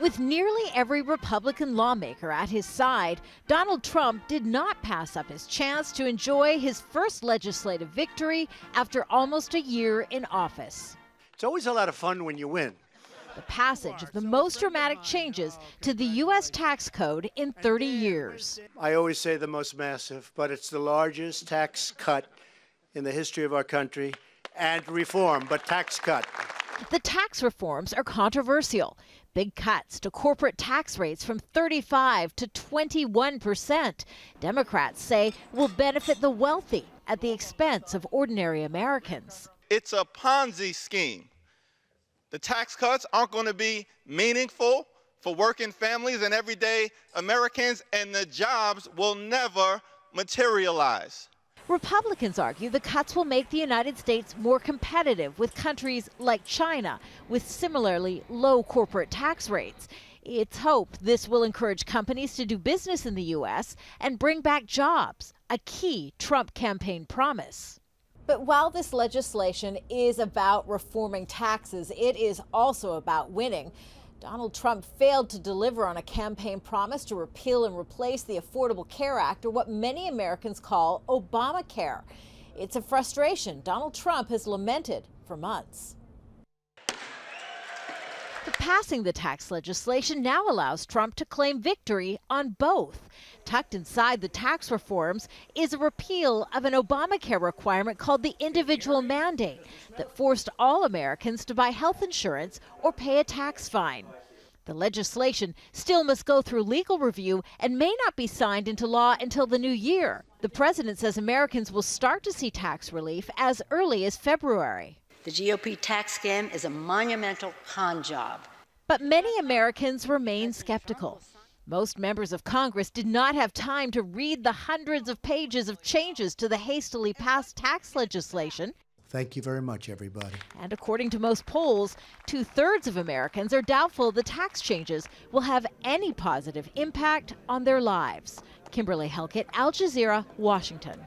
With nearly every Republican lawmaker at his side, Donald Trump did not pass up his chance to enjoy his first legislative victory after almost a year in office. It's always a lot of fun when you win. The passage of the most dramatic changes to the U.S. tax code in 30 years. I always say the most massive, but it's the largest tax cut in the history of our country, and reform, but tax cut. The tax reforms are controversial. Big cuts to corporate tax rates from 35 to 21%. Democrats say will benefit the wealthy at the expense of ordinary Americans. It's a Ponzi scheme. The tax cuts aren't going to be meaningful for working families and everyday Americans, and the jobs will never materialize. Republicans argue the cuts will make the United States more competitive with countries like China with similarly low corporate tax rates. It's hoped this will encourage companies to do business in the U.S. and bring back jobs, a key Trump campaign promise. But while this legislation is about reforming taxes, it is also about winning. Donald Trump failed to deliver on a campaign promise to repeal and replace the Affordable Care Act, or what many Americans call Obamacare. It's a frustration Donald Trump has lamented for months. But passing the tax legislation now allows Trump to claim victory on both. Tucked inside the tax reforms is a repeal of an Obamacare requirement called the individual mandate that forced all Americans to buy health insurance or pay a tax fine. The legislation still must go through legal review and may not be signed into law until the new year. The president says Americans will start to see tax relief as early as February. The GOP tax scam is a monumental con job. But many Americans remain skeptical. Most members of Congress did not have time to read the hundreds of pages of changes to the hastily passed tax legislation. Thank you very much, everybody. And according to most polls, 2/3 of Americans are doubtful the tax changes will have any positive impact on their lives. Kimberly Halkett, Al Jazeera, Washington.